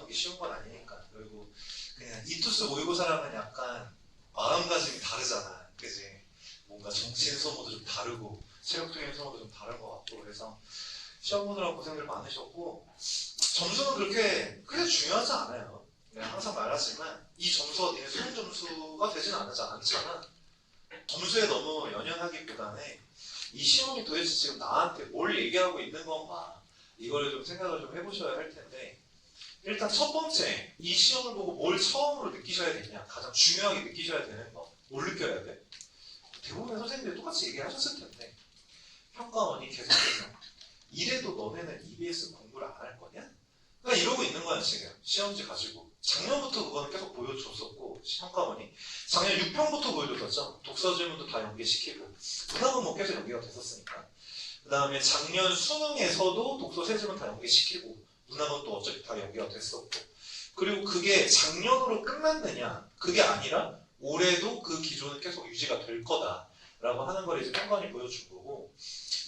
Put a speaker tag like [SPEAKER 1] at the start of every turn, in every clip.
[SPEAKER 1] 써보는 게 쉬운 건 아니니까. 그리고 그냥 이투스 모의고사랑은 약간 마음가짐이 다르잖아. 그지? 뭔가 정신 소모도 좀 다르고 체력적인 소모도 좀 다른 것 같고 그래서 시험 보느라고 고생들 많으셨고 점수는 그렇게 크게 중요하지 않아요. 내가 항상 말하지만 이 점수가 내 수능 점수가 되진 않잖아. 점수에 너무 연연하기보다는 이 시험이 도대체 지금 나한테 뭘 얘기하고 있는 건가 이걸 좀 생각을 좀 해보셔야 할 텐데 일단 첫 번째 이 시험을 보고 뭘 처음으로 느끼셔야 되냐 가장 중요하게 느끼셔야 되는 거 뭘 느껴야 돼? 대부분의 선생님들이 똑같이 얘기하셨을 텐데 평가원이 계속해서 이래도 너네는 EBS 공부를 안 할 거냐? 그러니까 이러고 있는 거야 지금 시험지 가지고 작년부터 그거는 계속 보여줬었고 평가원이 작년 6편부터 보여줬었죠. 독서 질문도 다 연계시키고 문학은 뭐 계속 연계가 됐었으니까 그 다음에 작년 수능에서도 독서 세 질문 다 연계시키고 문학은 또 어차피 다 연계가 됐었고 그리고 그게 작년으로 끝났느냐 그게 아니라 올해도 그 기조는 계속 유지가 될 거다라고 하는 걸 이제 평가원이 보여준 거고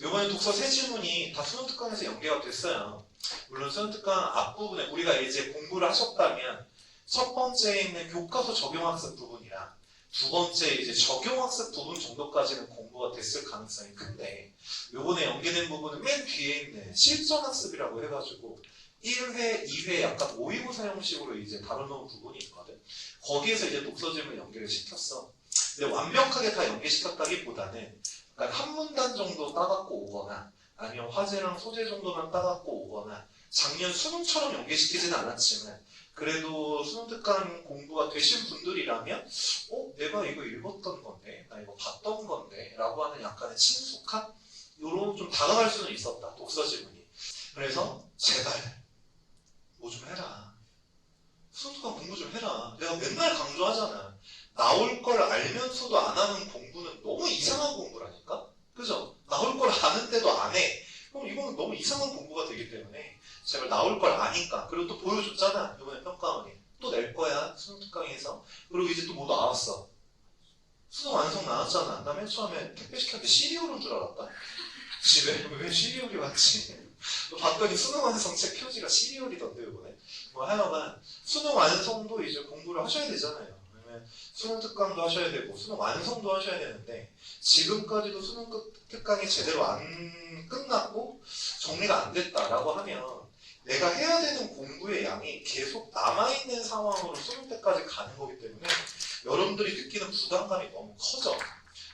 [SPEAKER 1] 이번에 독서 세 질문이 다 수능 특강에서 연계가 됐어요. 물론 수능 특강 앞부분에 우리가 이제 공부를 하셨다면 첫 번째에 있는 교과서 적용학습 부분이랑 두 번째 이제 적용학습 부분 정도까지는 공부가 됐을 가능성이 큰데 요번에 연계된 부분은 맨 뒤에 있는 실전학습이라고 해가지고 1회, 2회 약간 모의고사 형식으로 이제 다뤄놓은 부분이 있거든. 거기에서 이제 독서 질문 연계를 시켰어. 근데 완벽하게 다 연계시켰다기보다는 그러니까 한 문단 정도 따갖고 오거나 아니면 화제랑 소재 정도만 따갖고 오거나 작년 수능처럼 연계시키지는 않았지만 그래도 수능 특강 공부가 되신 분들이라면 내가 이거 읽었던 건데 나 이거 봤던 건데 라고 하는 약간의 친숙한 요런 좀 다가갈 수는 있었다 독서 질문이. 그래서 제발 뭐 좀 해라. 수능 특강 공부 좀 해라. 내가 맨날 강조하잖아. 나올 걸 알면서도 안 하는 공부는 너무 이상한 공부라니까? 그죠? 나올 걸 아는데도 안 해. 그럼 이거는 너무 이상한 공부가 되기 때문에 제발 나올 걸 아니까. 그리고 또 보여줬잖아. 이번에 평가원이. 또 낼 거야. 수능 특강에서. 그리고 이제 또 뭐 나왔어. 수능 완성 나왔잖아. 나 맨 처음에 택배 시켰는데 시리얼 온 줄 알았다. 집에 왜 시리얼이 왔지? 봤더니 수능 완성책 표지가 시리얼이던데 이번에. 뭐 하여간 수능 완성도 이제 공부를 하셔야 되잖아요. 수능 특강도 하셔야 되고 수능 완성도 하셔야 되는데 지금까지도 수능 특강이 제대로 안 끝났고 정리가 안 됐다라고 하면 내가 해야 되는 공부의 양이 계속 남아있는 상황으로 수능 때까지 가는 거기 때문에 여러분들이 느끼는 부담감이 너무 커져.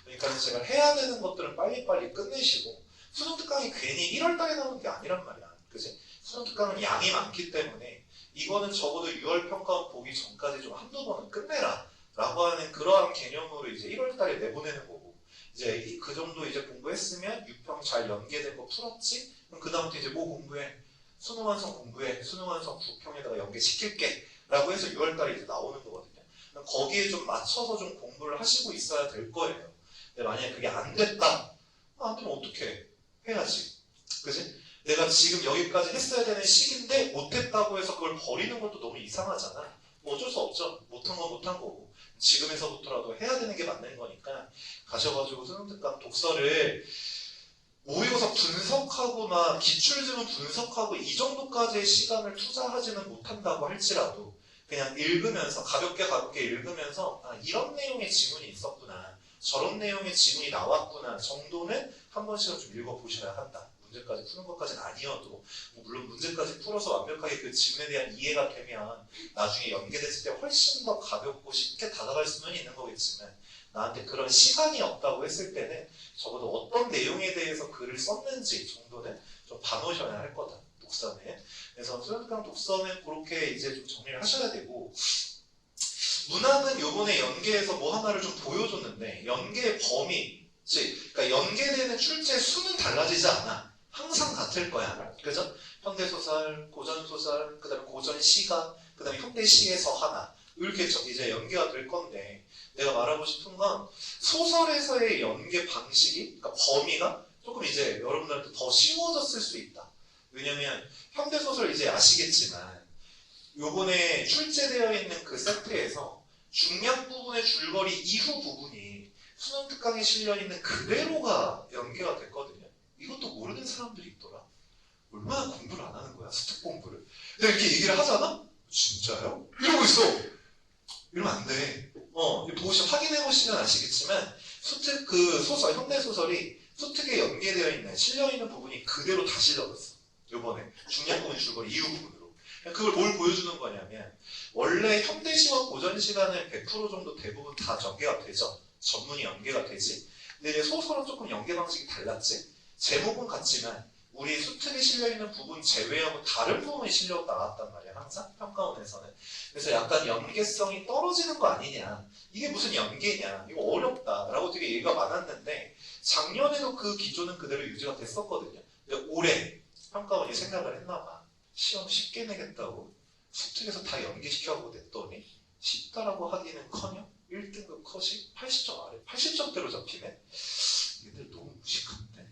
[SPEAKER 1] 그러니까 제가 해야 되는 것들은 빨리빨리 끝내시고 수능 특강이 괜히 1월달에 나오는 게 아니란 말이야. 그치? 수능 특강은 양이 많기 때문에 이거는 적어도 6월 평가원 보기 전까지 좀 한두 번은 끝내라 라고 하는 그러한 개념으로 이제 1월달에 내보내는 거고 이제 그 정도 이제 공부했으면 6평 잘 연계된 거 풀었지? 그럼 그 다음부터 이제 뭐 공부해? 수능 완성 공부해. 수능 완성 9평에다가 연계시킬게 라고 해서 6월달에 이제 나오는 거거든요. 거기에 좀 맞춰서 좀 공부를 하시고 있어야 될 거예요. 근데 만약에 그게 안 됐다? 안 되면 어떡해? 해야지. 그치? 내가 지금 여기까지 했어야 되는 시기인데 못했다고 해서 그걸 버리는 것도 너무 이상하잖아. 뭐 어쩔 수 없죠. 못한 건 못한 거고 지금에서부터라도 해야 되는 게 맞는 거니까 가셔가지고 수능특강 독서를 모의고사 분석하고 막 기출질문 분석하고 이 정도까지의 시간을 투자하지는 못한다고 할지라도 그냥 읽으면서 가볍게 읽으면서 이런 내용의 지문이 있었구나 저런 내용의 지문이 나왔구나 정도는 한 번씩은 좀 읽어보셔야 한다. 문제까지 푸는 것까지는 아니어도 물론 문제까지 풀어서 완벽하게 그 지문에 대한 이해가 되면 나중에 연계됐을 때 훨씬 더 가볍고 쉽게 다가갈 수는 있는 거겠지만 나한테 그런 시간이 없다고 했을 때는 적어도 어떤 내용에 대해서 글을 썼는지 정도는 좀 봐놓으셔야 할 거다. 독서는. 그래서 수능특강 독서는 그렇게 이제 좀 정리를 하셔야 되고 문학은 요번에 연계해서 뭐 하나를 좀 보여줬는데 연계의 범위 그러니까 연계되는 출제 수는 달라지지 않아. 항상 같을 거야. 그죠? 현대소설, 고전소설, 그 다음에 고전시가, 그 다음에 현대시에서 하나. 이렇게 이제 연계가 될 건데, 내가 말하고 싶은 건, 소설에서의 연계 방식이, 그러니까 범위가 조금 이제 여러분들한테 더 쉬워졌을 수 있다. 왜냐면, 현대소설 이제 아시겠지만, 요번에 출제되어 있는 그 세트에서 중량 부분의 줄거리 이후 부분이 수능 특강에 실려있는 그대로가 연계가 됐거든요. 이것도 모르는 사람들이 있더라. 얼마나 공부를 안 하는 거야, 수특 공부를. 내가 이렇게 얘기를 하잖아? 진짜요? 이러고 있어. 이러면 안 돼. 확인해보시면 아시겠지만, 그 소설, 현대소설이 수특에 연계되어 있는, 실려있는 부분이 그대로 다 실려졌어. 요번에. 중요한 부분이 줄거리 이후 부분으로. 그걸 뭘 보여주는 거냐면, 원래 현대시와 고전시간은 100% 정도 대부분 다 전개가 되죠. 전문이 연계가 되지. 근데 이제 소설은 조금 연계 방식이 달랐지. 제목은 같지만, 우리 수특에 실려있는 부분 제외하고 다른 부분이 실려 나왔단 말이야. 항상 평가원에서는. 그래서 약간 연계성이 떨어지는 거 아니냐. 이게 무슨 연계냐. 이거 어렵다. 라고 되게 얘기가 많았는데 작년에도 그 기조는 그대로 유지가 됐었거든요. 근데 올해 평가원이 생각을 했나 봐. 시험 쉽게 내겠다고 수특에서 다 연계시켜보고 냈더니 쉽다라고 하기는커녕 1등급 컷이 80점 아래 80점대로 잡히네. 얘들 너무 무식한데.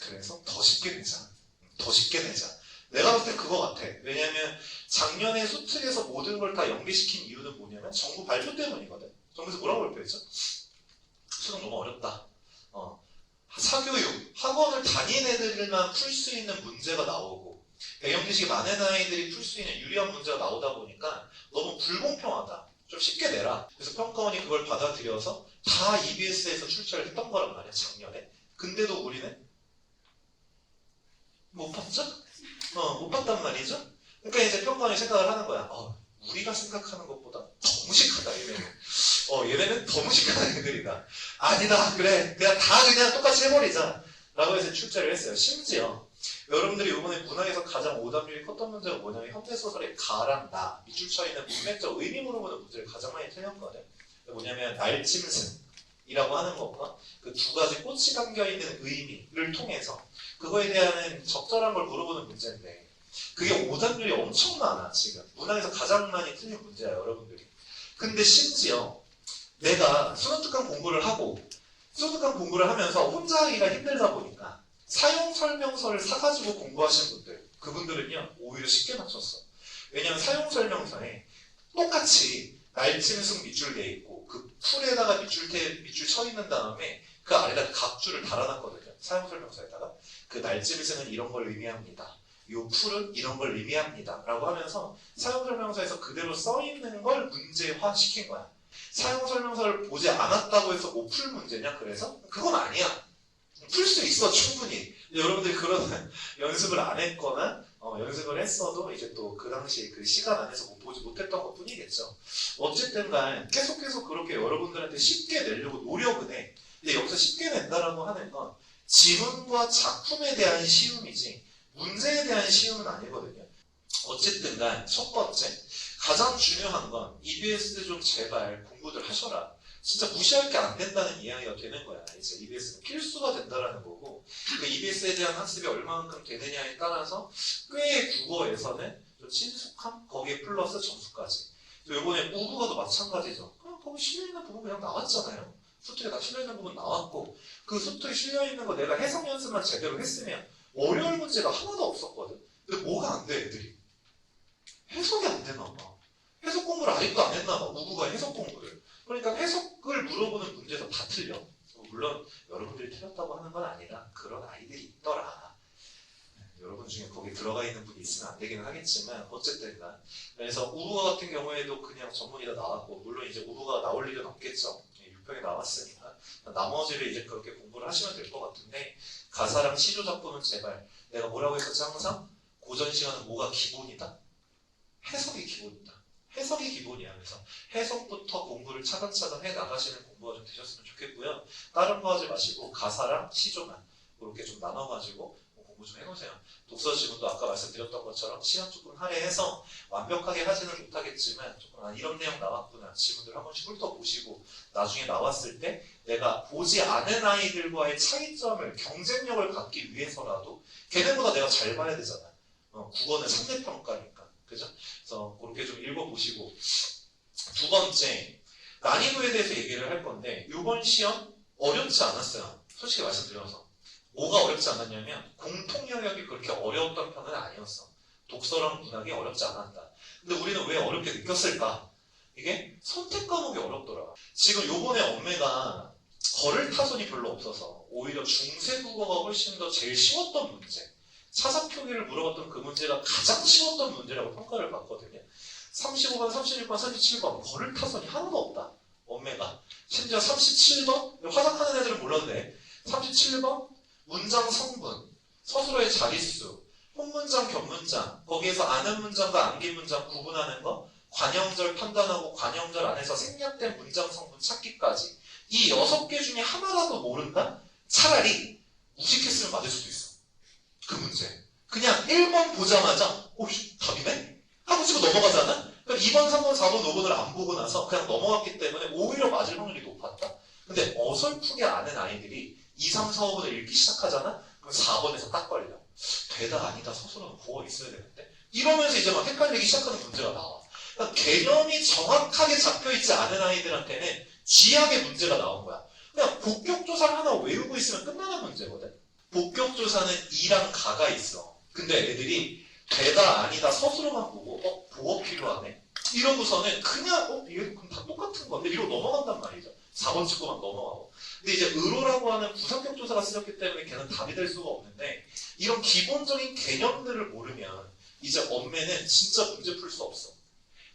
[SPEAKER 1] 그래서 더 쉽게 내자. 더 쉽게 내자. 내가 볼 때 그거 같아. 왜냐면 작년에 수특에서 모든 걸 다 연계시킨 이유는 뭐냐면 정부 발표 때문이거든. 정부에서 뭐라고 발표했죠? 수능 너무 어렵다. 사교육, 학원을 다닌 애들만 풀 수 있는 문제가 나오고 배경 지식이 많은 아이들이 풀 수 있는 유리한 문제가 나오다 보니까 너무 불공평하다. 좀 쉽게 내라. 그래서 평가원이 그걸 받아들여서 다 EBS에서 출제를 했던 거란 말이야, 작년에. 근데도 우리는 못 봤죠? 못 봤단 말이죠? 그러니까 이제 평가원이 생각을 하는 거야. 우리가 생각하는 것보다 더 무식하다, 얘네는. 얘네는 더 무식한 애들이다. 아니다, 그래. 그냥 똑같이 해버리자. 라고 해서 출제를 했어요. 심지어, 여러분들이 이번에 문학에서 가장 오답률이 컸던 문제가 뭐냐면, 현대소설의 가랑 나, 밑줄 쳐 있는 문맥적 의미 물어보는 문제를 가장 많이 틀렸거든. 뭐냐면, 날짐승이라고 하는 것과 그 두 가지 꽃이 담겨있는 의미를 통해서 그거에 대한 적절한 걸 물어보는 문제인데 그게 오답률이 엄청 많아. 지금 문학에서 가장 많이 틀린 문제야, 여러분들이. 근데 심지어 내가 수능특강 공부를 하면서 혼자 하기가 힘들다 보니까 사용 설명서를 사가지고 공부하신 분들, 그분들은요 오히려 쉽게 맞췄어. 왜냐면 사용 설명서에 똑같이 날짐승 밑줄 돼 있고 그 풀에다가 밑줄 쳐 있는 다음에 그 아래다 각줄을 달아놨거든요. 사용 설명서에다가 그 날짐승은 이런 걸 의미합니다. 요 풀은 이런 걸 의미합니다. 라고 하면서 사용 설명서에서 그대로 써 있는 걸 문제화 시킨 거야. 사용 설명서를 보지 않았다고 해서 못 풀 문제냐? 그래서 그건 아니야. 풀 수 있어, 충분히. 여러분들이 그런 연습을 안 했거나 연습을 했어도 이제 또 그 당시 그 시간 안에서 보지 못했던 것 뿐이겠죠. 어쨌든 간 계속 그렇게 여러분들한테 쉽게 내려고 노력은 해. 근데 여기서 쉽게 낸다라고 하는 건 지문과 작품에 대한 쉬움이지 문제에 대한 쉬움은 아니거든요. 어쨌든 간 첫 번째, 가장 중요한 건 EBS 좀 제발 공부들 하셔라. 진짜 무시할 게 안 된다는 이야기가 되는 거야. 이제 EBS는 필수가 된다라는 거고, 그 EBS에 대한 학습이 얼마만큼 되느냐에 따라서 꽤 국어에서는 좀 친숙함, 거기에 플러스 점수까지. 이번에 우국어도 마찬가지죠. 그냥 거기 실려있는 부분 그냥 나왔잖아요. 수특에 다 실려있는 부분 나왔고, 그 수특에 실려있는 거 내가 해석 연습만 제대로 했으면 어려울 문제가 하나도 없었거든. 근데 뭐가 안 돼, 애들이? 해석이 안 되나 봐. 해석 공부를 아직도 안 했나 봐, 우국어 해석 공부를. 그러니까 해석을 물어보는 문제에서 다 틀려. 물론 여러분들이 틀렸다고 하는 건 아니라 그런 아이들이 있더라. 여러분 중에 거기 들어가 있는 분이 있으면 안 되기는 하겠지만 어쨌든 그래서 우루가 같은 경우에도 그냥 전문의가 나왔고, 물론 이제 우루가 나올 일은 없겠죠. 6평에 나왔으니까 나머지를 이제 그렇게 공부를 하시면 될 것 같은데, 가사랑 시조 작품은 제발, 내가 뭐라고 했었지 항상? 고전 시간은 뭐가 기본이다? 해석이 기본이다. 해석이 기본이야. 그래서 해석부터 공부를 차근차근 해 나가시는 공부가 좀 되셨으면 좋겠고요. 다른 거 하지 마시고 가사랑 시조만 그렇게 좀 나눠가지고 공부 좀 해놓으세요. 독서 지문도 아까 말씀드렸던 것처럼 시간 조금 할애해서 완벽하게 하지는 못하겠지만 조금 이런 내용 나왔구나, 지문들 한 번씩 훑어보시고 나중에 나왔을 때 내가 보지 않은 아이들과의 차이점을, 경쟁력을 갖기 위해서라도 걔네보다 내가 잘 봐야 되잖아. 국어는 상대평가니까. 그죠? 그래서 그렇게 좀 읽어보시고, 두 번째, 난이도에 대해서 얘기를 할 건데 이번 시험 어렵지 않았어요. 솔직히 말씀드려서. 뭐가 어렵지 않았냐면 공통 영역이 그렇게 어려웠던 편은 아니었어. 독서랑 문학이 어렵지 않았다. 근데 우리는 왜 어렵게 느꼈을까? 이게 선택 과목이 어렵더라. 지금 요번에 엄매가 걸을 타선이 별로 없어서 오히려 중세 국어가 훨씬 더 제일 쉬웠던 문제, 차사 표기를 물어봤던 그 문제가 가장 쉬웠던 문제라고 평가를 받거든요. 35번, 36번, 37번 거를 타선이 하나도 없다. 엄매가. 심지어 37번 화작하는 애들은 몰라도 돼. 37번 문장 성분, 서술어의 자릿수, 혼문장, 겹문장, 거기에서 아는 문장과 암기 문장 구분하는 거, 관형절 판단하고 관형절 안에서 생략된 문장 성분 찾기까지 이 6개 중에 하나라도 모른다? 차라리 무식했으면 맞을 수도 있어. 그 문제. 그냥 1번 보자마자 오씨 답이네? 하고 치고 넘어가잖아? 그럼 2번, 3번, 4번, 5번을 안 보고 나서 그냥 넘어갔기 때문에 오히려 맞을 확률이 높았다? 근데 어설프게 아는 아이들이 2, 3, 4, 5번을 읽기 시작하잖아? 그럼 4번에서 딱 걸려. 되다 아니다 서술은 구어 있어야 되는데? 이러면서 이제 막 헷갈리기 시작하는 문제가 나와. 그러니까 개념이 정확하게 잡혀있지 않은 아이들한테는 쥐약의 문제가 나온 거야. 그냥 복격조사를 하나 외우고 있으면 끝나는 문제거든. 복격조사는 이랑 가가 있어. 근데 애들이 되다 아니다 서술어만 보고 보어 필요하네? 이러고서는 그냥 이게 그럼 다 똑같은 건데 이러고 넘어간단 말이죠. 4번 찍고만 넘어가고. 근데 이제 의로라고 하는 부사격 조사가 쓰였기 때문에 걔는 답이 될 수가 없는데 이런 기본적인 개념들을 모르면 이제 엄매는 진짜 문제 풀 수 없어.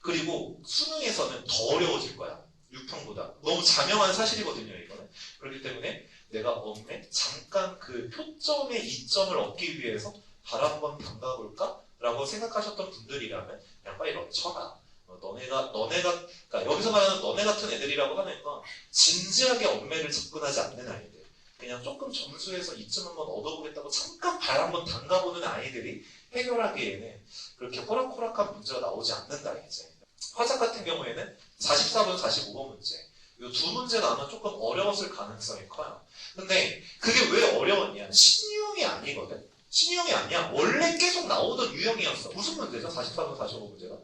[SPEAKER 1] 그리고 수능에서는 더 어려워질 거야. 6평보다. 너무 자명한 사실이거든요, 이거는. 그렇기 때문에 내가 엄매 잠깐 그 표점의 이점을 얻기 위해서 발 한번 담가볼까? 라고 생각하셨던 분들이라면 그냥 빨리 런쳐라. 그러니까 여기서 말하는 너네 같은 애들이라고 하는 건 진지하게 엄매를 접근하지 않는 아이들. 그냥 조금 점수에서 이점 한번 얻어보겠다고 잠깐 발 한번 담가보는 아이들이 해결하기에는 그렇게 호락호락한 문제가 나오지 않는다, 이제. 화작 같은 경우에는 44번, 45번 문제. 이 두 문제가 아마 조금 어려웠을 가능성이 커요. 근데 그게 왜 어려웠냐? 신유형이 아니거든. 신유형이 아니야. 원래 계속 나오던 유형이었어. 무슨 문제죠? 44번, 45번 문제가?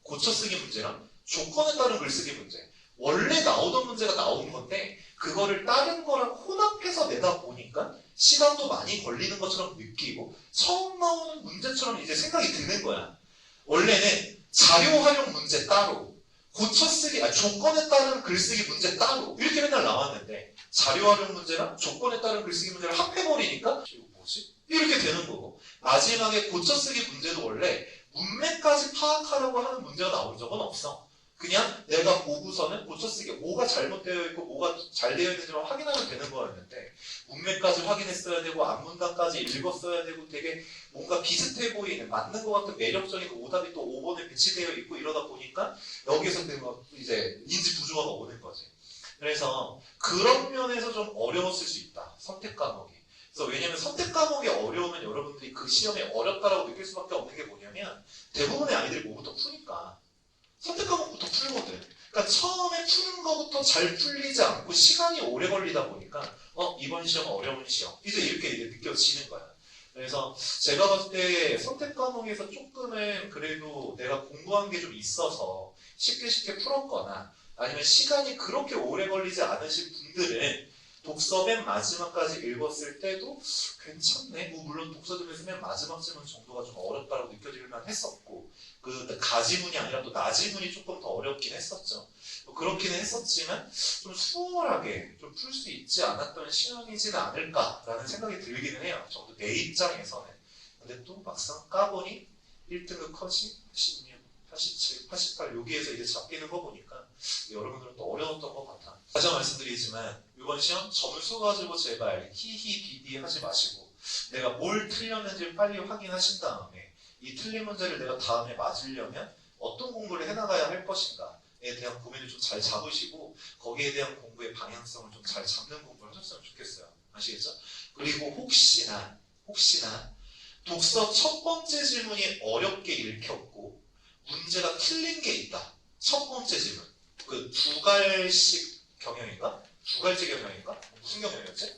[SPEAKER 1] 고쳐쓰기 문제랑 조건에 따른 글쓰기 문제. 원래 나오던 문제가 나온 건데 그거를 다른 거랑 혼합해서 내다 보니까 시간도 많이 걸리는 것처럼 느끼고 처음 나오는 문제처럼 이제 생각이 드는 거야. 원래는 자료 활용 문제 따로, 고쳐쓰기, 조건에 따른 글쓰기 문제 따로 이렇게 맨날 나왔는데 자료 활용 문제랑 조건에 따른 글쓰기 문제를 합해버리니까 이거 뭐지? 이렇게 되는 거고 마지막에 고쳐쓰기 문제도 원래 문맥까지 파악하려고 하는 문제가 나온 적은 없어. 그냥 내가 보고서는 고쳐쓰기 뭐가 잘못되어 있고 뭐가 잘 되어 있는지만 확인하면 되는 거였는데 문맥까지 확인했어야 되고 앞문단까지 읽었어야 되고 되게 뭔가 비슷해 보이는 맞는 것 같은 매력적인 오답이 또 5번에 배치되어 있고 이러다 보니까 여기서 이제 인지 부조화가 오는 거지. 그래서 그런 면에서 좀 어려웠을 수 있다. 선택 과목이. 그래서 왜냐면 선택 과목이 어려우면 여러분들이 그 시험이 어렵다라고 느낄 수밖에 없는 게 뭐냐면 대부분의 아이들이 뭐부터 푸니까 선택 과목부터 풀거든. 그러니까 처음에 푸는 거부터 잘 풀리지 않고 시간이 오래 걸리다 보니까 이번 시험 어려운 시험 이제 이렇게 느껴지는 거야. 그래서 제가 봤을 때 선택 과목에서 조금은 그래도 내가 공부한 게 좀 있어서 쉽게 풀었거나 아니면 시간이 그렇게 오래 걸리지 않으신 분들은 독서 맨 마지막까지 읽었을 때도 괜찮네. 물론 독서 중에서 맨 마지막쯤은 정도가 좀 어렵다고 느껴질만 했었고 그 가지문이 아니라 또 나지문이 조금 더 어렵긴 했었죠. 그렇기는 했었지만 좀 수월하게 좀 풀 수 있지 않았던 시험이지는 않을까라는 생각이 들기는 해요. 정도 내 입장에서는. 근데 또 막상 까보니 1등급 컷이 86, 87, 88 여기에서 이제 잡히는 거 보니까 여러분들은 또 어려웠던 것 같아. 다시 한번 말씀드리지만 이번 시험 점수 가지고 제발 히히 비비 하지 마시고 내가 뭘 틀렸는지 빨리 확인하신 다음에 이 틀린 문제를 내가 다음에 맞으려면 어떤 공부를 해나가야 할 것인가에 대한 고민을 좀 잘 잡으시고 거기에 대한 공부의 방향성을 좀 잘 잡는 공부를 하셨으면 좋겠어요. 아시겠죠? 그리고 혹시나 독서 첫 번째 질문이 어렵게 읽혔고 문제가 틀린 게 있다. 첫 번째 질문. 그 두갈식 경영인가? 두갈제 경영인가? 무슨 경영이었지?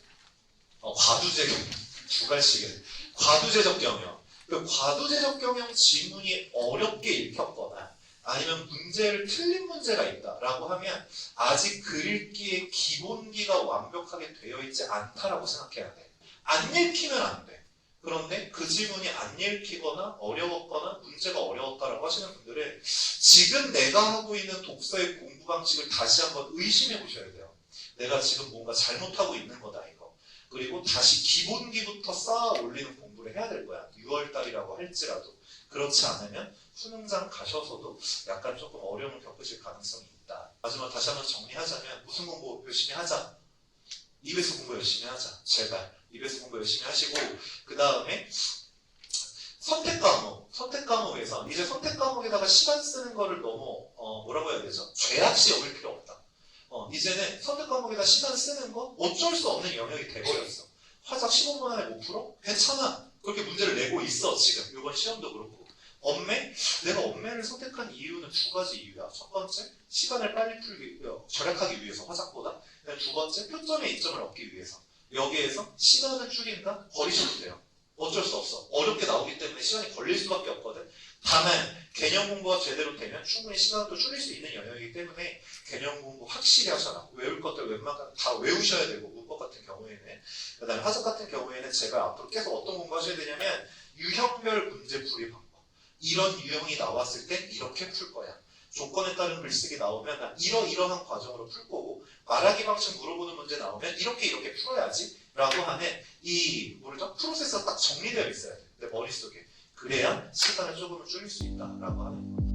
[SPEAKER 1] 과두제 경영. 두갈식에. 과두제적 경영. 그 과두제적 경영 지문이 어렵게 읽혔거나 아니면 문제를 틀린 문제가 있다라고 하면 아직 글 읽기의 기본기가 완벽하게 되어 있지 않다라고 생각해야 돼. 안 읽히면 안 돼. 그런데 그 지문이 안 읽히거나 어려웠거나 문제가 어려웠다라고 하시는 분들은 지금 내가 하고 있는 독서의 공부 방식을 다시 한번 의심해 보셔야 돼요. 내가 지금 뭔가 잘못하고 있는 거다 이거. 그리고 다시 기본기부터 쌓아 올리는 공부를 해야 될 거야. 6월달이라고 할지라도. 그렇지 않으면 수능장 가셔서도 약간 조금 어려움을 겪으실 가능성이 있다. 마지막 다시 한번 정리하자면 무슨 공부 열심히 하자. EBS 공부 열심히 하자. 제발 EBS 공부 열심히 하시고 그 다음에 선택 과목에서 이제 선택 과목에다가 시간 쓰는 거를 너무 뭐라고 해야 되죠? 죄악시 여길 필요 없다. 이제는 선택 과목에다 시간 쓰는 건 어쩔 수 없는 영역이 돼버렸어. 화작 15분 안에 못 풀어? 괜찮아. 그렇게 문제를 내고 있어 지금. 이번 시험도 그렇고. 엄매? 내가 엄매를 선택한 이유는 두 가지 이유야. 첫 번째, 시간을 빨리 절약하기 위해서 화작보다. 두 번째, 표점의 이점을 얻기 위해서. 여기에서 시간을 줄인다? 버리셔도 돼요. 어쩔 수 없어. 어렵게 나오기 때문에 시간이 걸릴 수밖에 없거든. 다만 개념 공부가 제대로 되면 충분히 시간도 줄일 수 있는 영역이기 때문에 개념 공부 확실히 하셔라. 외울 것들 웬만큼 다 외우셔야 되고 문법 같은 경우에는. 그 다음에 화작 같은 경우에는 제가 앞으로 계속 어떤 공부 하셔야 되냐면 유형별 문제풀이 방법. 이런 유형이 나왔을 땐 이렇게 풀 거야. 조건에 따른 글쓰기 나오면 난 이러한 과정으로 풀 거고 말하기 방식 물어보는 문제 나오면 이렇게 풀어야지 라고 하는 이 프로세스가 딱 정리되어 있어야 돼. 내 머릿속에. 그래야 시간을 조금은 줄일 수 있다라고 하는 거.